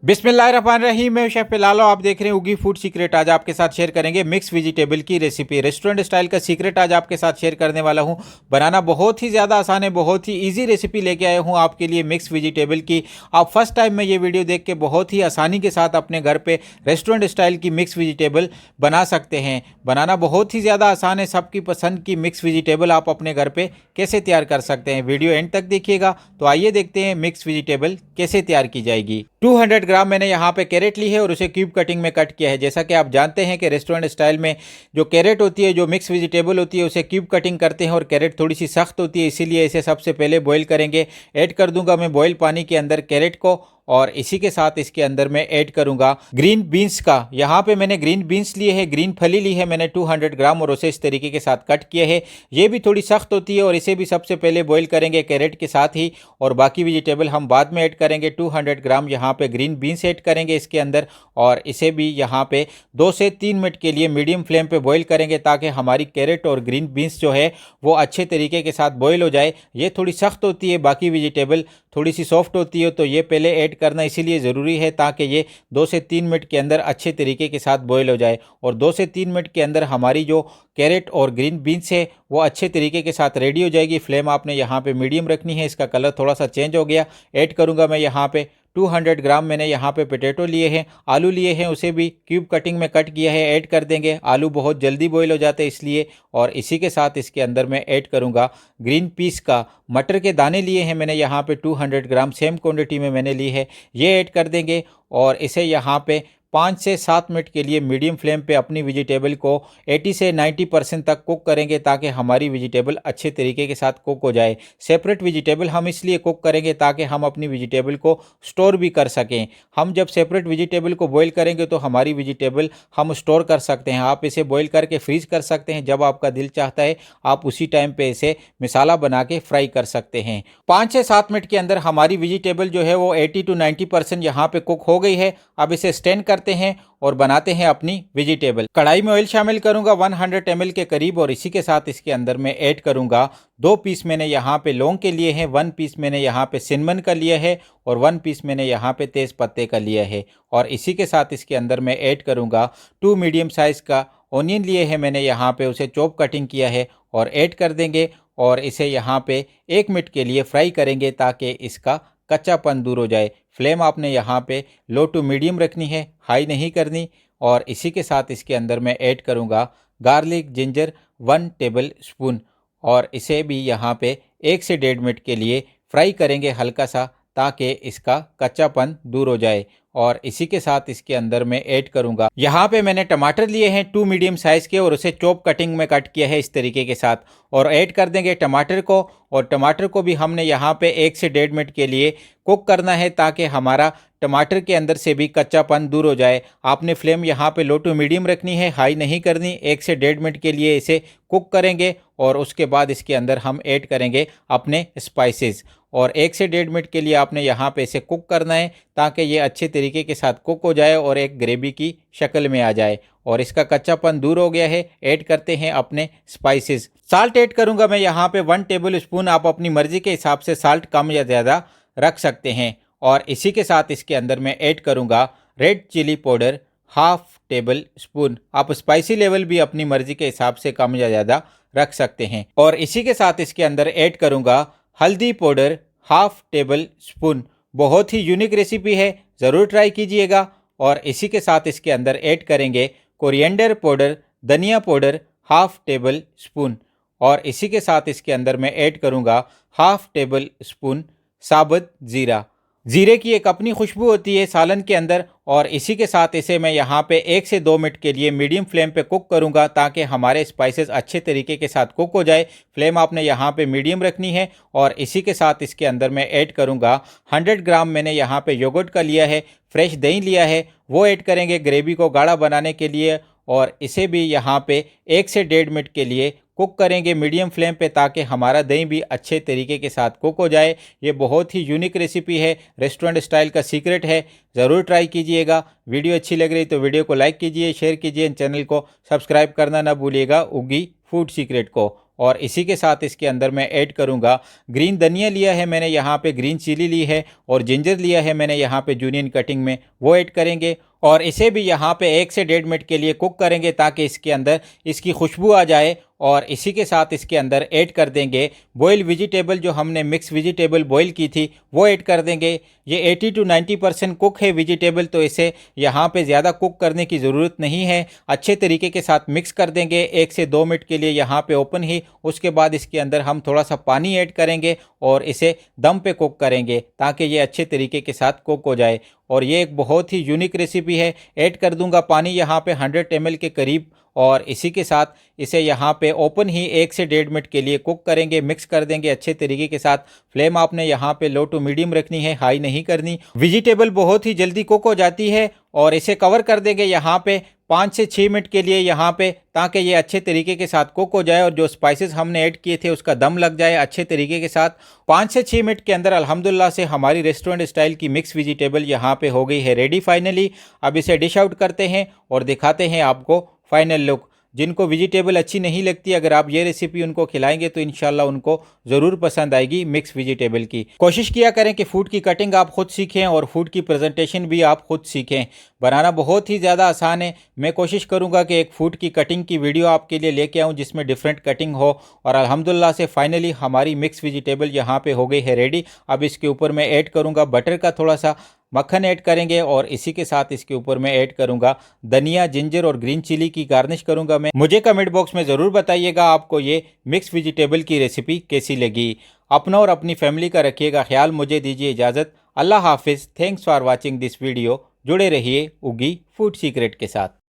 बिस्मिल्लाहिर्रहमानिर्रहीम। मैं शेफ लालो, आप देख रहे हैं उगी फूड सीक्रेट। आज आपके साथ शेयर करेंगे मिक्स वेजिटेबल की रेसिपी। रेस्टोरेंट स्टाइल का सीक्रेट आज आपके साथ शेयर करने वाला हूं। बनाना बहुत ही ज़्यादा आसान है, बहुत ही इजी रेसिपी लेके आया हूं आपके लिए मिक्स वेजिटेबल की। आप फर्स्ट टाइम में ये वीडियो देख के बहुत ही आसानी के साथ अपने घर पे रेस्टोरेंट स्टाइल की मिक्स वेजिटेबल बना सकते हैं। बनाना बहुत ही ज़्यादा आसान है। सबकी पसंद की मिक्स वेजिटेबल आप अपने घर पे कैसे तैयार कर सकते हैं, वीडियो एंड तक देखिएगा। तो आइए देखते हैं मिक्स वेजिटेबल कैसे तैयार की जाएगी। 200 ग्राम मैंने यहाँ पे कैरेट ली है और उसे क्यूब कटिंग में कट किया है। जैसा कि आप जानते हैं कि रेस्टोरेंट स्टाइल में जो कैरेट होती है, जो मिक्स वेजिटेबल होती है, उसे क्यूब कटिंग करते हैं और कैरेट थोड़ी सी सख्त होती है, इसीलिए इसे सबसे पहले बॉईल करेंगे। ऐड कर दूंगा मैं बॉईल पानी के अंदर कैरेट को और इसी के साथ इसके अंदर मैं ऐड करूंगा ग्रीन बीन्स का। यहाँ पे मैंने ग्रीन बीन्स लिए है, ग्रीन फली ली है मैंने 200 ग्राम और उसे इस तरीके के साथ कट किए है। ये भी थोड़ी सख्त होती है और इसे भी सबसे पहले बॉईल करेंगे कैरेट के साथ ही, और बाकी वेजिटेबल हम बाद में ऐड करेंगे। 200 ग्राम यहाँ पे ग्रीन बीन्स ऐड करेंगे इसके अंदर और इसे भी यहाँ पे 2 से 3 मिनट के लिए मीडियम फ्लेम पे बॉईल करेंगे ताकि हमारी कैरेट और ग्रीन बीन्स जो है वो अच्छे तरीके के साथ बॉईल हो जाए। ये थोड़ी सख्त होती है, बाकी वेजिटेबल थोड़ी सी सॉफ्ट होती है, तो ये पहले ऐड करना इसीलिए ज़रूरी है ताकि ये 2 से 3 मिनट के अंदर अच्छे तरीके के साथ बॉईल हो जाए। और 2 से 3 मिनट के अंदर हमारी जो कैरेट और ग्रीन बीन्स है वो अच्छे तरीके के साथ रेडी हो जाएगी। फ्लेम आपने यहाँ पे मीडियम रखनी है। इसका कलर थोड़ा सा चेंज हो गया। ऐड करूँगा मैं यहाँ पे 200 ग्राम मैंने यहाँ पे पोटैटो लिए हैं, आलू लिए हैं, उसे भी क्यूब कटिंग में कट किया है, ऐड कर देंगे। आलू बहुत जल्दी बॉईल हो जाते हैं इसलिए। और इसी के साथ इसके अंदर मैं ऐड करूँगा ग्रीन पीस का मटर के दाने लिए हैं मैंने यहाँ पे 200 ग्राम, सेम क्वांटिटी में मैंने ली है, ये ऐड कर देंगे। और इसे यहाँ पे 5 से 7 मिनट के लिए मीडियम फ्लेम पे अपनी वेजिटेबल को 80 से 90% तक कुक करेंगे ताकि हमारी वेजिटेबल अच्छे तरीके के साथ कुक हो जाए। सेपरेट वेजिटेबल हम इसलिए कुक करेंगे ताकि हम अपनी वेजिटेबल को स्टोर भी कर सकें। हम जब सेपरेट वेजिटेबल को बॉईल करेंगे तो हमारी वेजिटेबल हम स्टोर कर सकते हैं। आप इसे बॉईल करके फ्रीज कर सकते हैं, जब आपका दिल चाहता है आप उसी टाइम पे इसे मसाला बना के फ्राई कर सकते हैं। 5 से 7 मिनट के अंदर हमारी वेजिटेबल जो है वो 80 to 90% यहाँ पे कुक हो गई है। अब इसे स्टैंड करते हैं और बनाते हैं अपनी वेजिटेबल। कढ़ाई में ऑयल शामिल करूंगा 100 ml के करीब और इसी के साथ इसके अंदर मैं ऐड करूंगा 2 पीस मैंने यहाँ पे लौंग के लिए हैं, 1 पीस मैंने यहाँ पे सिनेमन का लिया है और 1 पीस मैंने यहाँ पे तेज पत्ते का लिया है। और इसी के साथ इसके अंदर मैं ऐड करूंगा 2 मीडियम साइज का ऑनियन लिए है मैंने यहाँ पे, उसे चॉप कटिंग किया है और ऐड कर देंगे। और इसे यहाँ पे 1 मिनट के लिए फ्राई करेंगे ताकि इसका कच्चापन दूर हो जाए। फ्लेम आपने यहाँ पे लो टू मीडियम रखनी है, हाई नहीं करनी। और इसी के साथ इसके अंदर मैं ऐड करूँगा गार्लिक जिंजर 1 टेबल स्पून और इसे भी यहाँ पे 1 से 1.5 मिनट के लिए फ्राई करेंगे हल्का सा ताकि इसका कच्चापन दूर हो जाए। और इसी के साथ इसके अंदर मैं ऐड करूंगा, यहाँ पे मैंने टमाटर लिए हैं 2 मीडियम साइज़ के और उसे चॉप कटिंग में कट किया है इस तरीके के साथ, और ऐड कर देंगे टमाटर को। और टमाटर को भी हमने यहाँ पे 1 से 1.5 मिनट के लिए कुक करना है ताकि हमारा टमाटर के अंदर से भी कच्चापन दूर हो जाए। आपने फ्लेम यहाँ पे लो टू मीडियम रखनी है, हाई नहीं करनी। 1 से 1.5 मिनट के लिए इसे कुक करेंगे और उसके बाद इसके अंदर हम ऐड करेंगे अपने स्पाइसेस। और 1 से 1.5 मिनट के लिए आपने यहाँ पे इसे कुक करना है ताकि ये अच्छे तरीके के साथ कुक हो जाए और एक ग्रेवी की शक्ल में आ जाए। और इसका कच्चापन दूर हो गया है। ऐड करते हैं अपने स्पाइसेस। साल्ट ऐड करूँगा मैं यहाँ पे 1 टेबल स्पून, आप अपनी मर्जी के हिसाब से साल्ट कम या ज़्यादा रख सकते हैं। और इसी के साथ इसके अंदर मैं ऐड करूँगा red chilli powder 1/2 tablespoon. आप स्पाइसी लेवल भी अपनी मर्जी के हिसाब से कम या ज़्यादा रख सकते हैं। और इसी के साथ इसके अंदर ऐड करूँगा हल्दी पाउडर 1/2 टेबल स्पून। बहुत ही यूनिक रेसिपी है, ज़रूर ट्राई कीजिएगा। और इसी के साथ इसके अंदर ऐड करेंगे कोरिएंडर पाउडर, धनिया पाउडर 1/2 टेबल स्पून। और इसी के साथ इसके अंदर मैं ऐड करूँगा 1/2 टेबल स्पून साबुत ज़ीरा। ज़ीरे की एक अपनी खुशबू होती है सालन के अंदर। और इसी के साथ इसे मैं यहाँ पे 1 से 2 मिनट के लिए मीडियम फ्लेम पे कुक करूँगा ताकि हमारे स्पाइसेस अच्छे तरीके के साथ कुक हो जाए। फ्लेम आपने यहाँ पे मीडियम रखनी है। और इसी के साथ इसके अंदर मैं ऐड करूँगा 100 ग्राम मैंने यहाँ पे योगर्ट का लिया है, फ्रेश दही लिया है, वो ऐड करेंगे ग्रेवी को गाढ़ा बनाने के लिए। और इसे भी यहाँ पे 1 से 1.5 मिनट के लिए कुक करेंगे मीडियम फ्लेम पे ताकि हमारा दही भी अच्छे तरीके के साथ कुक हो जाए। ये बहुत ही यूनिक रेसिपी है, रेस्टोरेंट स्टाइल का सीक्रेट है, ज़रूर ट्राई कीजिएगा। वीडियो अच्छी लग रही तो वीडियो को लाइक कीजिए, शेयर कीजिए, चैनल को सब्सक्राइब करना ना भूलिएगा उगी फूड सीक्रेट को। और इसी के साथ इसके अंदर मैं ऐड करूँगा ग्रीन धनिया लिया है मैंने यहाँ पे, ग्रीन चिली ली है और जिंजर लिया है मैंने यहाँ पे जूनियन कटिंग में, वो ऐड करेंगे और इसे भी यहाँ पे 1 से 1.5 मिनट के लिए कुक करेंगे ताकि इसके अंदर इसकी खुशबू आ जाए। और इसी के साथ इसके अंदर ऐड कर देंगे बॉयल वेजिटेबल, जो हमने मिक्स वेजिटेबल बॉयल की थी वो ऐड कर देंगे। ये 80 to 90% कुक है वेजिटेबल, तो इसे यहाँ पे ज़्यादा कुक करने की ज़रूरत नहीं है। अच्छे तरीके के साथ मिक्स कर देंगे 1 से 2 मिनट के लिए यहाँ पे ओपन ही। उसके बाद इसके अंदर हम थोड़ा सा पानी ऐड करेंगे और इसे दम पे कुक करेंगे ताकि ये अच्छे तरीके के साथ कुक हो जाए। और ये एक बहुत ही यूनिक रेसिपी है। ऐड कर दूंगा पानी यहाँ पे 100 ml के करीब और इसी के साथ इसे यहाँ पे ओपन ही 1 से 1.5 मिनट के लिए कुक करेंगे, मिक्स कर देंगे अच्छे तरीके के साथ। फ्लेम आपने यहाँ पे लो टू मीडियम रखनी है, हाई नहीं करनी। वेजिटेबल बहुत ही जल्दी कुक हो जाती है और इसे कवर कर देंगे यहाँ पे 5 से 6 मिनट के लिए यहाँ पे, ताकि ये अच्छे तरीके के साथ कुक हो जाए और जो स्पाइसेस हमने ऐड किए थे उसका दम लग जाए अच्छे तरीके के साथ। 5 से 6 मिनट के अंदर अल्हम्दुलिल्लाह से हमारी रेस्टोरेंट स्टाइल की मिक्स वेजिटेबल यहाँ पे हो गई है रेडी फाइनली। अब इसे डिश आउट करते हैं और दिखाते हैं आपको फाइनल लुक। जिनको वेजिटेबल अच्छी नहीं लगती, अगर आप ये रेसिपी उनको खिलाएंगे तो इंशाल्लाह उनको ज़रूर पसंद आएगी मिक्स वेजिटेबल की। कोशिश किया करें कि फूड की कटिंग आप खुद सीखें और फूड की प्रेजेंटेशन भी आप खुद सीखें। बनाना बहुत ही ज़्यादा आसान है। मैं कोशिश करूंगा कि एक फूड की कटिंग की वीडियो आपके लिए लेके आऊं जिसमें डिफरेंट कटिंग हो। और अल्हम्दुलिल्लाह से फाइनली हमारी मिक्स वेजिटेबल यहाँ पे हो गई है रेडी। अब इसके ऊपर मैं ऐड करूँगा बटर का थोड़ा सा, मक्खन ऐड करेंगे और इसी के साथ इसके ऊपर मैं ऐड करूंगा धनिया, जिंजर और ग्रीन चिली की गार्निश करूंगा मैं। मुझे कमेंट बॉक्स में ज़रूर बताइएगा आपको ये मिक्स वेजिटेबल की रेसिपी कैसी लगी। अपना और अपनी फैमिली का रखिएगा ख्याल। मुझे दीजिए इजाज़त। अल्लाह हाफिज़। Thanks for watching this video. जुड़े रहिए उगी फूड सीक्रेट के साथ।